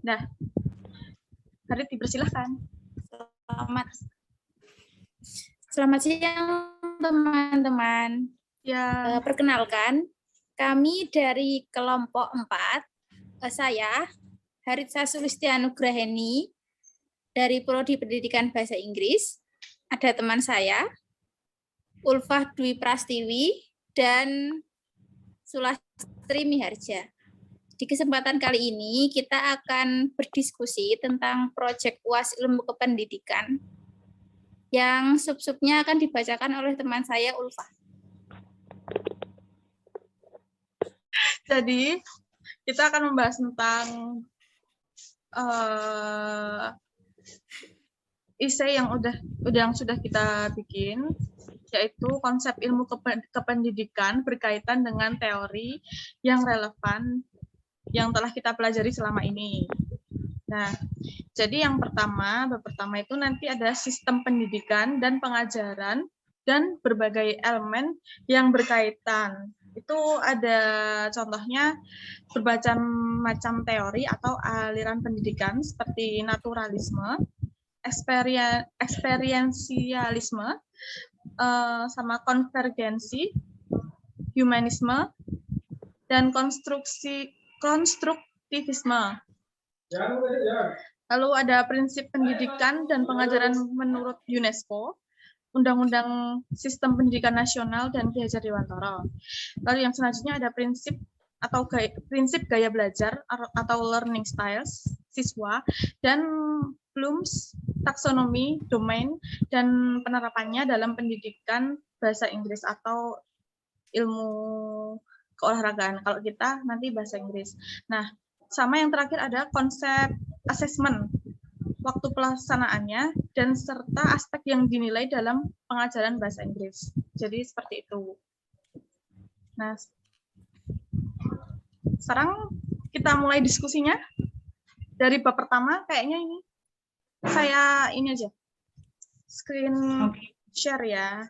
Nah, Harit dipersilahkan. Selamat siang teman-teman. Ya. Perkenalkan, kami dari kelompok 4, saya Haritsa Sulistianugraheni dari Prodi Pendidikan Bahasa Inggris. Ada teman saya, Ulfah Dwi Prastiwi dan Sulastri Miharja. Di kesempatan kali ini kita akan berdiskusi tentang proyek UAS Ilmu Kependidikan yang sub-subnya akan dibacakan oleh teman saya, Ulfah. Jadi, kita akan membahas tentang essay yang sudah kita bikin, yaitu konsep ilmu kependidikan berkaitan dengan teori yang relevan yang telah kita pelajari selama ini. Nah, jadi bab pertama itu nanti ada sistem pendidikan dan pengajaran dan berbagai elemen yang berkaitan. Itu ada contohnya berbagai macam teori atau aliran pendidikan seperti naturalisme, eksperiensialisme, sama konvergensi, humanisme, dan konstruktivisme. Lalu ada prinsip pendidikan dan pengajaran menurut UNESCO, Undang-Undang Sistem Pendidikan Nasional dan Ki Hajar Dewantara. Lalu yang selanjutnya ada prinsip gaya belajar atau learning styles siswa, dan Bloom's taksonomi domain dan penerapannya dalam pendidikan bahasa Inggris atau ilmu keolahragaan. Kalau kita nanti bahasa Inggris. Nah, sama yang terakhir ada konsep assessment, waktu pelaksanaannya, dan serta aspek yang dinilai dalam pengajaran bahasa Inggris. Jadi seperti itu. Nah, sekarang kita mulai diskusinya. Dari bab pertama, kayaknya ini saya ini aja, screen share ya,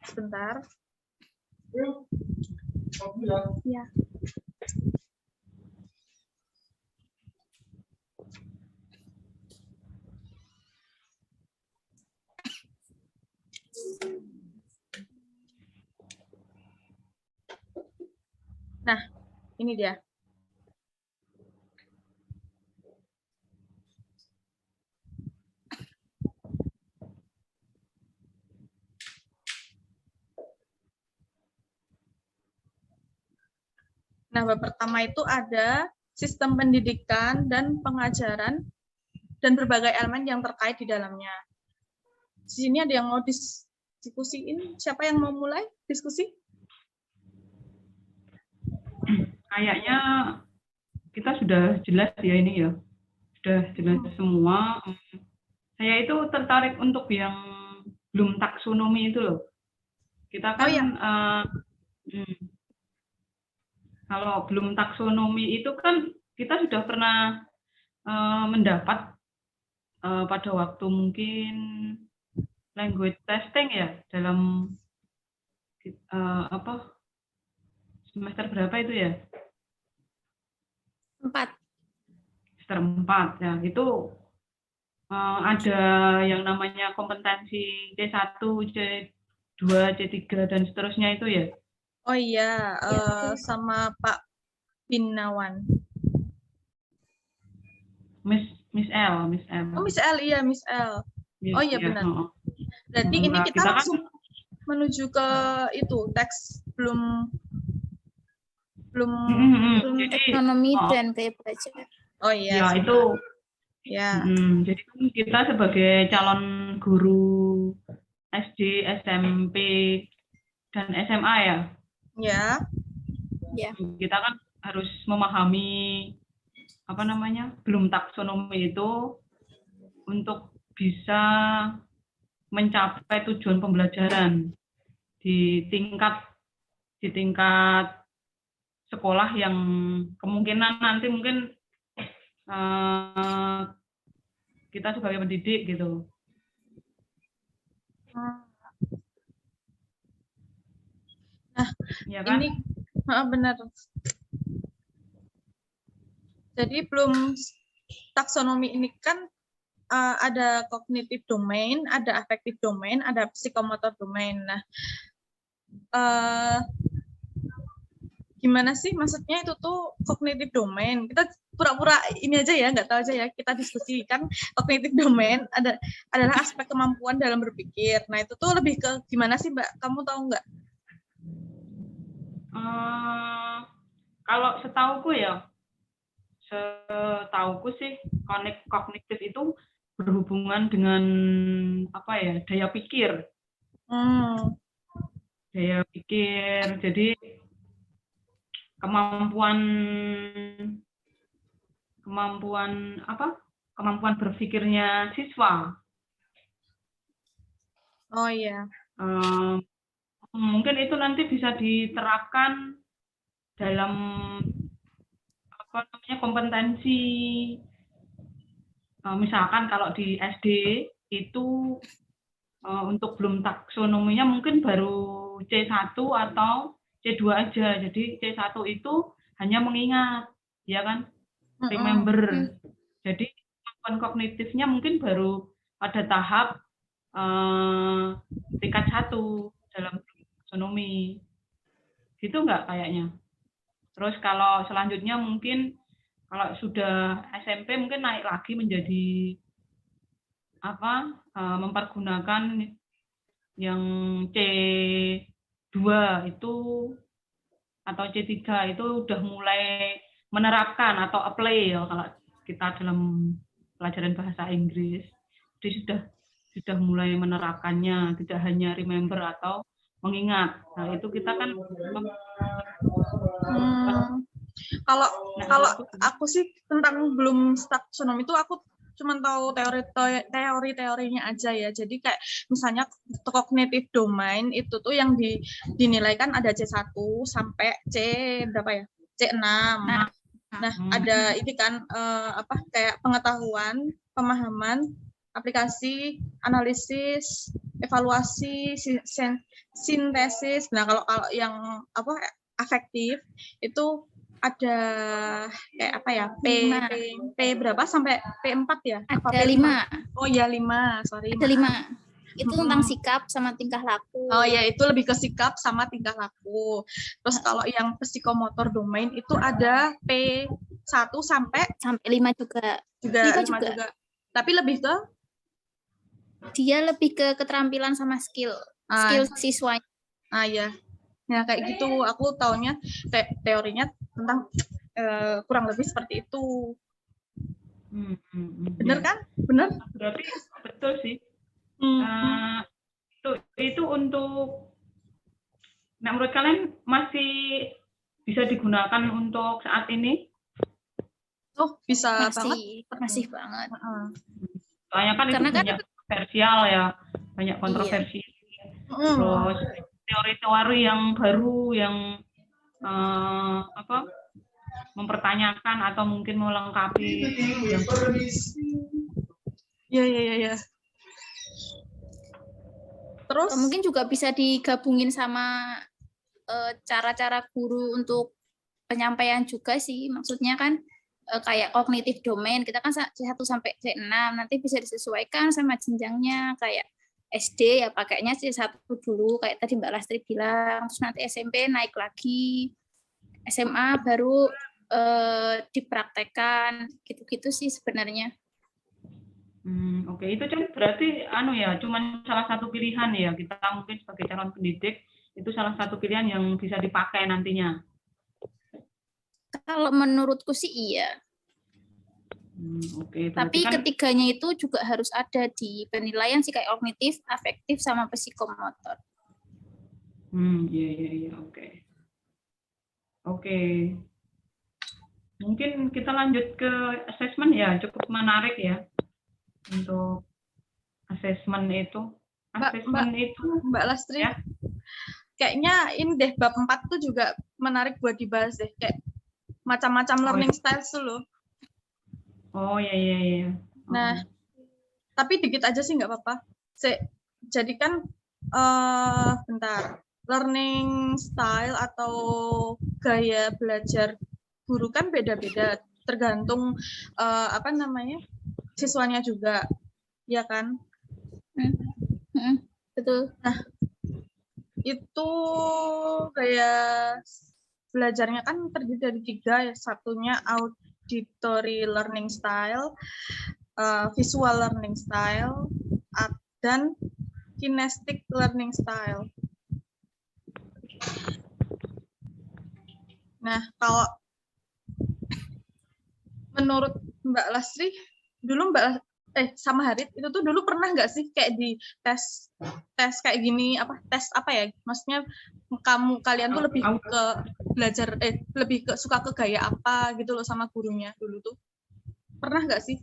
sebentar. Ya. Nah, ini dia. Nah, bab pertama itu ada sistem pendidikan dan pengajaran dan berbagai elemen yang terkait di dalamnya. Di sini ada yang mau diskusiin. Siapa yang mau mulai diskusi? Kayaknya kita sudah jelas ya ini ya. Sudah jelas semua. Saya itu tertarik untuk yang belum taksonomi itu loh. Kita kan kalau belum taksonomi itu kan kita sudah pernah mendapat pada waktu mungkin language testing ya dalam semester berapa itu ya? 4. Semester 4 ya. Itu ada yang namanya kompetensi C1, C2, C3 dan seterusnya itu ya. Oh iya, sama Pak Binawan. Miss L. Oh, Miss L, iya Miss L. Oh iya benar. Berarti ini kita langsung menuju ke itu teks belum ekonomi dan gaya belajar. Oh iya. Ya itu. Ya. Jadi kita sebagai calon guru SD, SMP dan SMA ya. Ya. Ya. Kita kan harus memahami belum taksonomi itu untuk bisa mencapai tujuan pembelajaran di tingkat sekolah yang kemungkinan nanti mungkin kita sebagai pendidik gitu. Nah, ya kan? Ini benar. Jadi taksonomi ini kan ada cognitive domain, ada affective domain, ada psychomotor domain. Nah, gimana sih maksudnya itu tuh cognitive domain? Kita pura-pura ini aja ya, nggak tahu aja ya, kita diskusikan. Cognitive domain adalah aspek kemampuan dalam berpikir. Nah, itu tuh lebih ke gimana sih, Mbak? Kamu tahu nggak? Kalau setauku sih kognitif itu berhubungan dengan apa ya, daya pikir. Daya pikir, jadi kemampuan berpikirnya siswa. Oh iya. Mungkin itu nanti bisa diterapkan dalam kompetensi. Misalkan kalau di SD itu untuk belum taksonominya mungkin baru C1 atau C2 aja. Jadi C1 itu hanya mengingat, ya kan? Remember. Jadi kemampuan kognitifnya mungkin baru pada tahap tingkat 1 dalam taksonomi. Gitu nggak kayaknya? Terus kalau selanjutnya mungkin kalau sudah SMP mungkin naik lagi menjadi mempergunakan yang C2 itu atau C3 itu udah mulai menerapkan atau apply ya kalau kita dalam pelajaran bahasa Inggris. Jadi sudah mulai menerapkannya, tidak hanya remember atau mengingat. Nah, itu kita kan kalau aku sih tentang belum taksonomi itu aku cuma tahu teori-teorinya aja ya. Jadi kayak misalnya cognitive domain itu tuh yang dinilaikan ada C1 sampai C berapa ya? C6. Nah, ada ini kan kayak pengetahuan, pemahaman, aplikasi, analisis, evaluasi, sintesis. Nah, kalau yang afektif itu ada kayak apa ya? P berapa sampai P4 ya? Ada 5. Oh ya 5, sorry. Ada 5. Itu tentang sikap sama tingkah laku. Oh ya, itu lebih ke sikap sama tingkah laku. Terus kalau yang psikomotor domain itu ada P1 sampai 5 juga. 5 juga. Tapi lebih ke dia lebih ke keterampilan sama skill siswanya. Ya. Nah, kayak gitu aku taunya teorinya tentang kurang lebih seperti itu. Bener kan? Bener? Berarti betul sih. Itu untuk, nah menurut kalian masih bisa digunakan untuk saat ini? Oh, bisa masih banget. Soalnya kan itu banyak kontroversial ya, banyak kontroversi. Terus teori-teori yang baru yang mempertanyakan atau mungkin melengkapi yang ya. Terus mungkin juga bisa digabungin sama cara-cara guru untuk penyampaian juga sih. Maksudnya kan kayak kognitif domain kita kan C1 sampai C6 nanti bisa disesuaikan sama jenjangnya. Kayak SD ya pakainya C1 dulu kayak tadi Mbak Lastri bilang, terus nanti SMP naik lagi, SMA baru dipraktekkan, gitu-gitu sih sebenarnya. Oke, itu kan berarti cuma salah satu pilihan ya, kita mungkin sebagai calon pendidik itu salah satu pilihan yang bisa dipakai nantinya. Kalau menurutku sih iya. Oke, tapi kan ketiganya itu juga harus ada di penilaian sih, kayak kognitif, afektif, sama psikomotor. Iya, oke. Mungkin kita lanjut ke asesmen ya, cukup menarik ya untuk asesmen itu. Mbak Lastri, ya? Kayaknya ini deh bab 4 tuh juga menarik buat dibahas deh, kayak macam-macam learning styles loh. Oh iya. Nah, tapi dikit aja sih nggak apa-apa. Jadi kan learning style atau gaya belajar guru kan beda-beda, tergantung apa namanya siswanya juga, ya kan? Betul. Nah, itu kayak belajarnya kan terdiri dari 3 ya, satunya auditory learning style, visual learning style, dan kinesthetic learning style. Nah, kalau menurut Mbak Lasri, dulu sama Harit itu tuh dulu pernah nggak sih kayak di tes kayak gini, tes apa ya? Maksudnya kalian tuh lebih ke belajar lebih ke suka ke gaya apa gitu loh sama gurunya dulu tuh. Pernah nggak sih?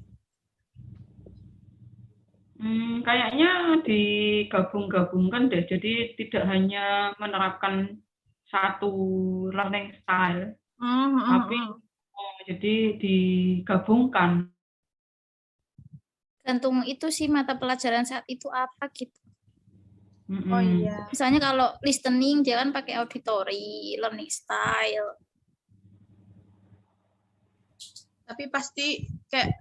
Kayaknya digabung-gabungkan deh. Jadi tidak hanya menerapkan satu learning style, tapi jadi digabungkan. Gantung itu sih mata pelajaran saat itu apa gitu. Oh iya. Misalnya kalau listening dia kan pakai auditory learning style. Tapi pasti kayak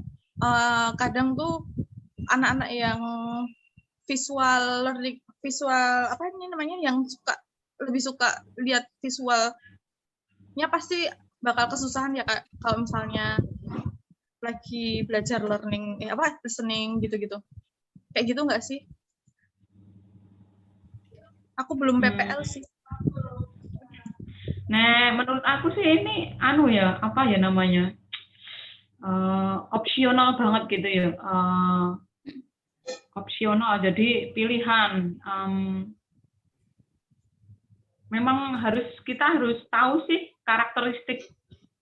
kadang tuh anak-anak yang visual apa ini namanya, yang lebih suka lihat visualnya pasti bakal kesusahan ya Kak, kalau misalnya lagi belajar listening gitu-gitu. Kayak gitu nggak sih? Aku belum PPL sih. Nah, menurut aku sih ini apa ya namanya? Opsional banget gitu ya. Opsional, jadi pilihan. Memang kita harus tahu sih karakteristik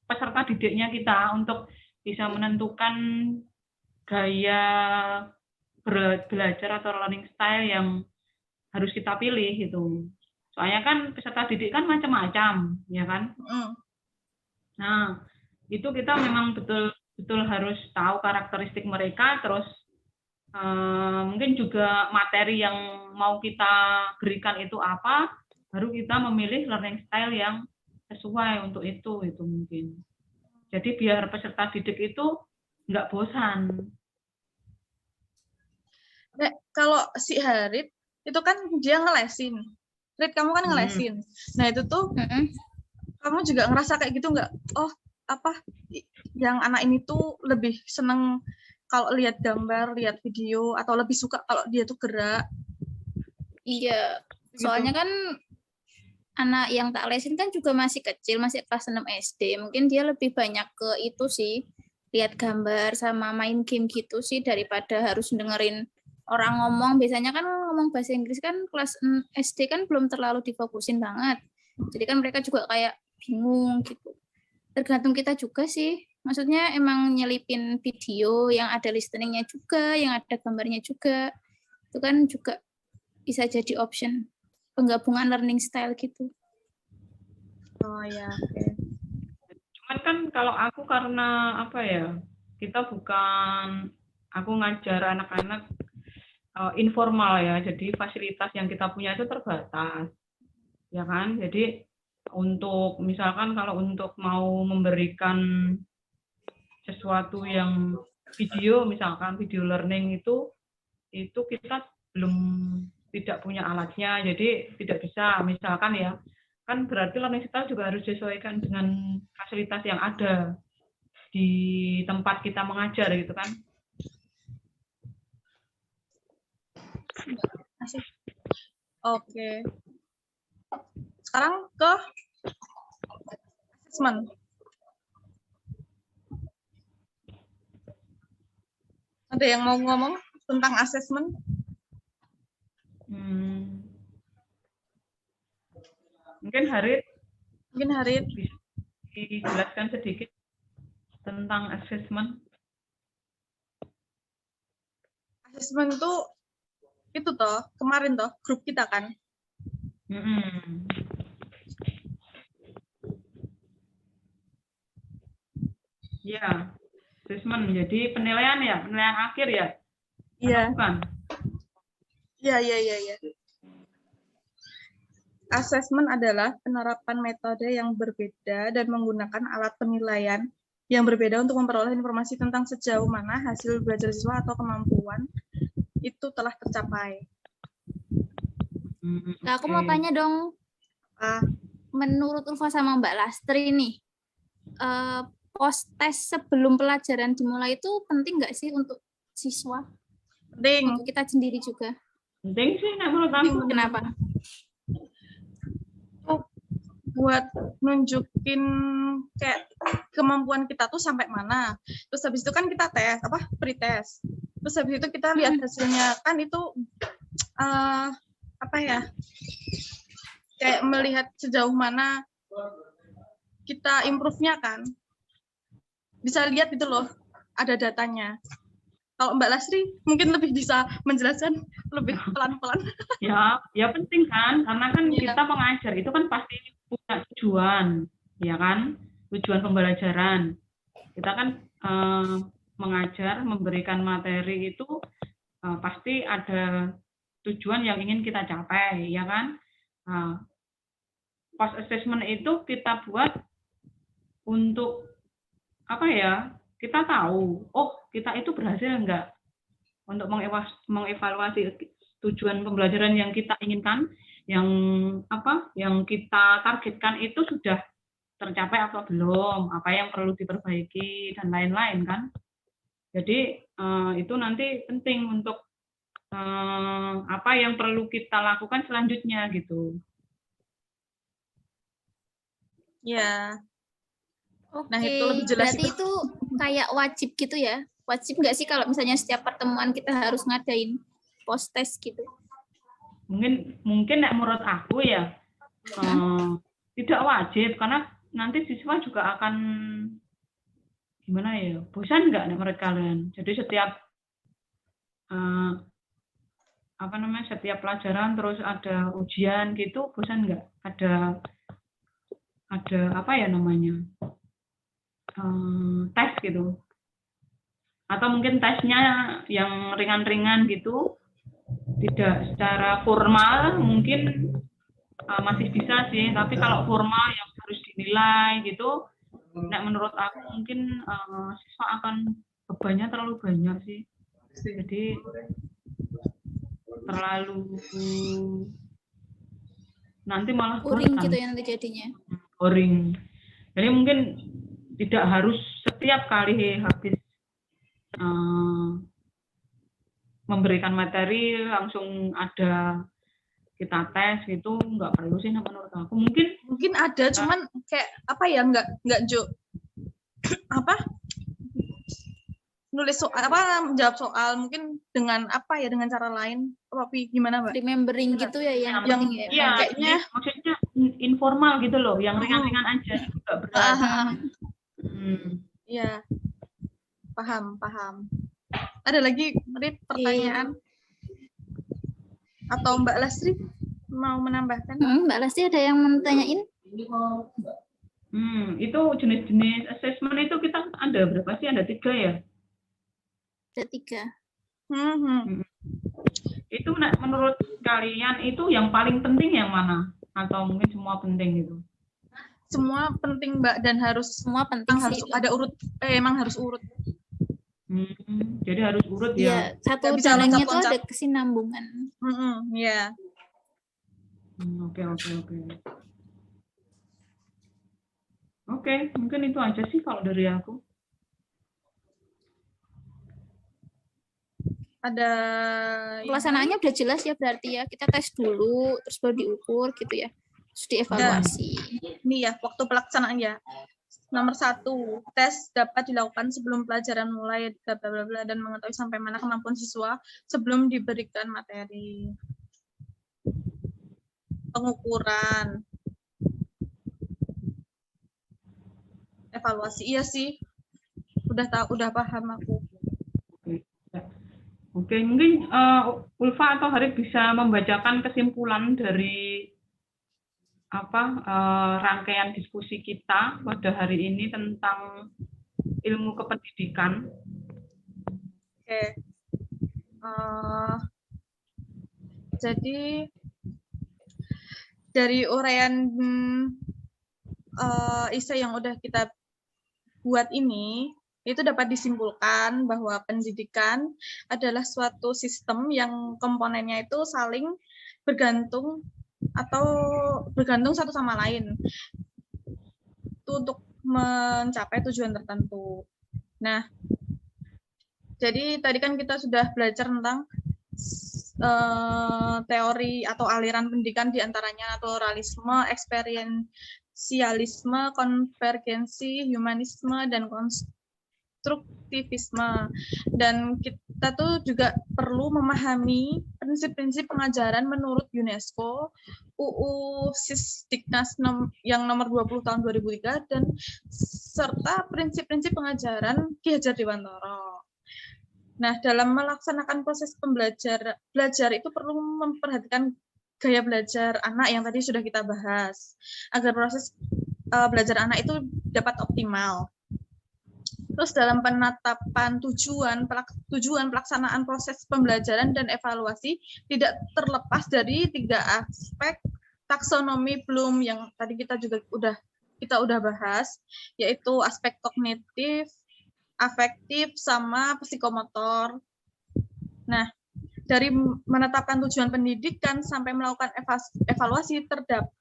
peserta didiknya kita untuk bisa menentukan gaya belajar atau learning style yang harus kita pilih gitu. Soalnya kan peserta didik kan macam-macam, ya kan? Nah, itu kita memang betul-betul harus tahu karakteristik mereka, terus mungkin juga materi yang mau kita berikan itu apa, baru kita memilih learning style yang sesuai untuk itu mungkin. Jadi biar peserta didik itu nggak bosan. Nah, kalau si Harit itu kan dia ngelesin. Rit, kamu kan ngelesin. Nah itu tuh kamu juga ngerasa kayak gitu nggak? Oh, yang anak ini tuh lebih seneng kalau lihat gambar, lihat video, atau lebih suka kalau dia tuh gerak? Iya, soalnya kan anak yang tak lesin kan juga masih kecil, masih kelas 6 SD. Mungkin dia lebih banyak ke itu sih, lihat gambar sama main game gitu sih, daripada harus dengerin orang ngomong. Biasanya kan ngomong bahasa Inggris kan kelas SD kan belum terlalu difokusin banget. Jadi kan mereka juga kayak bingung gitu. Tergantung kita juga sih. Maksudnya emang nyelipin video yang ada listeningnya juga, yang ada gambarnya juga. Itu kan juga bisa jadi option penggabungan learning style gitu. Oh ya, oke. Cuman kan kalau aku karena aku ngajar anak-anak informal ya, jadi fasilitas yang kita punya itu terbatas, ya kan? Jadi untuk misalkan kalau untuk mau memberikan sesuatu yang video, misalkan video learning itu kita tidak punya alatnya, jadi tidak bisa. Misalkan ya, kan berarti learning style juga harus disesuaikan dengan fasilitas yang ada di tempat kita mengajar gitu kan. Oke. Sekarang ke assessment. Ada yang mau ngomong tentang assessment? Mungkin Harit bisa dijelaskan sedikit tentang assessment. Assessment tuh itu toh kemarin toh grup kita kan. Ya, assessment. Jadi penilaian akhir ya. Iya. Bukan? Iya. Assessment adalah penerapan metode yang berbeda dan menggunakan alat penilaian yang berbeda untuk memperoleh informasi tentang sejauh mana hasil belajar siswa atau kemampuan itu telah tercapai. Nah, aku mau tanya dong, menurut Ulfa sama Mbak Lastri nih, post test sebelum pelajaran dimulai itu penting nggak sih untuk siswa? Penting. Untuk kita sendiri juga. Penting sih, menurut aku. Kenapa? Buat nunjukin kayak kemampuan kita tuh sampai mana. Terus habis itu kan kita tes, pretest. Terus habis itu kita lihat hasilnya, kan itu kayak melihat sejauh mana kita improve-nya kan. Bisa lihat itu loh, ada datanya. Kalau Mbak Lastri mungkin lebih bisa menjelaskan lebih pelan-pelan. Ya penting kan, karena kan kita mengajar itu kan pasti punya tujuan, ya kan? Tujuan pembelajaran. Kita kan mengajar, memberikan materi itu pasti ada tujuan yang ingin kita capai, ya kan? Post assessment itu kita buat untuk kita tahu, kita itu berhasil enggak untuk mengevaluasi tujuan pembelajaran yang kita inginkan, yang kita targetkan itu sudah tercapai atau belum, apa yang perlu diperbaiki dan lain-lain kan. Jadi itu nanti penting untuk apa yang perlu kita lakukan selanjutnya gitu. Ya. Oke, nah itu lebih jelas. Berarti itu kayak wajib gitu ya? Wajib nggak sih kalau misalnya setiap pertemuan kita harus ngadain post test gitu? Mungkin menurut aku ya tidak wajib, karena nanti siswa juga akan gimana ya, bosan nggak menurut kalian? Jadi setiap setiap pelajaran terus ada ujian gitu, bosan nggak? Ada tes gitu, atau mungkin tesnya yang ringan-ringan gitu, tidak secara formal mungkin masih bisa sih, tapi kalau formal yang harus dinilai gitu, menurut aku mungkin siswa akan bebannya terlalu banyak sih, jadi terlalu nanti malah boring gitu ya nanti jadinya. Boring. Jadi mungkin tidak harus setiap kali habis memberikan materi langsung ada kita tes gitu, nggak perlu sih menurut aku. Mungkin ada, cuman kayak nggak Jo nulis soal menjawab soal mungkin dengan dengan cara lain, tapi gimana Mbak? Remembering gitu ya yang kayaknya maksudnya informal gitu loh, yang ringan-ringan aja, nggak berat. Iya, paham. Ada lagi pertanyaan? Atau Mbak Lastri mau menambahkan? Mbak Lastri ada yang mau tanyain? Itu jenis-jenis assessment itu kita ada berapa sih? Ada 3 ya? Ada 3. Itu menurut kalian itu yang paling penting yang mana? Atau mungkin semua penting gitu? Semua penting Mbak, dan semua penting harus sih. Ada urut, emang harus urut. Jadi harus urut ya. Satu jalannya itu ada kesinambungan. Ya. Oke, mungkin itu aja sih kalau dari aku. Ada pelaksanaannya udah jelas ya berarti ya, kita tes dulu terus baru diukur gitu ya, terus dievaluasi. Ini ya waktu pelaksanaan ya. Nomor 1, tes dapat dilakukan sebelum pelajaran mulai bla bla bla dan mengetahui sampai mana kemampuan siswa sebelum diberikan materi. Pengukuran, evaluasi, iya sih. Udah paham aku. Oke, mungkin Ulfa atau Harif bisa membacakan kesimpulan dari rangkaian diskusi kita pada hari ini tentang ilmu kependidikan. Oke. Jadi dari uraian isi yang udah kita buat ini, itu dapat disimpulkan bahwa pendidikan adalah suatu sistem yang komponennya itu saling bergantung atau bergantung satu sama lain itu untuk mencapai tujuan tertentu. Nah, jadi tadi kan kita sudah belajar tentang teori atau aliran pendidikan diantaranya naturalisme, eksperiensialisme, konvergensi, humanisme, dan konstruktivisme. Dan kita tuh juga perlu memahami prinsip-prinsip pengajaran menurut UNESCO, UU Sisdiknas yang nomor 20 tahun 2003, dan serta prinsip-prinsip pengajaran Ki Hajar Dewantara. Nah, dalam melaksanakan proses belajar itu perlu memperhatikan gaya belajar anak yang tadi sudah kita bahas, agar proses belajar anak itu dapat optimal. Terus dalam penetapan tujuan pelaksanaan proses pembelajaran dan evaluasi tidak terlepas dari 3 aspek taksonomi Bloom yang tadi kita udah bahas, yaitu aspek kognitif, afektif, sama psikomotor. Nah, dari menetapkan tujuan pendidikan sampai melakukan evaluasi terhadap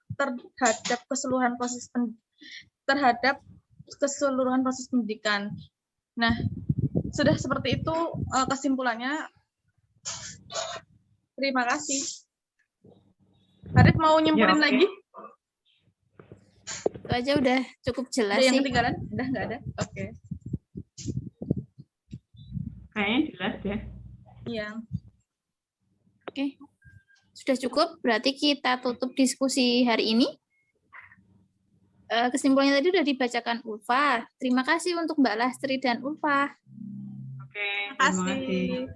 keseluruhan proses pendidikan. Nah, sudah seperti itu kesimpulannya. Terima kasih. Arif mau nyempulin lagi? Itu aja udah cukup jelas Ada yang sih. ketinggalan? Udah nggak ada? Oke. Kayaknya jelas ya. Iya. Oke. Sudah cukup, berarti kita tutup diskusi hari ini. Kesimpulannya tadi sudah dibacakan Ulfa. Terima kasih untuk Mbak Lastri dan Ulfa. Oke, Terima terima kasih. kasih.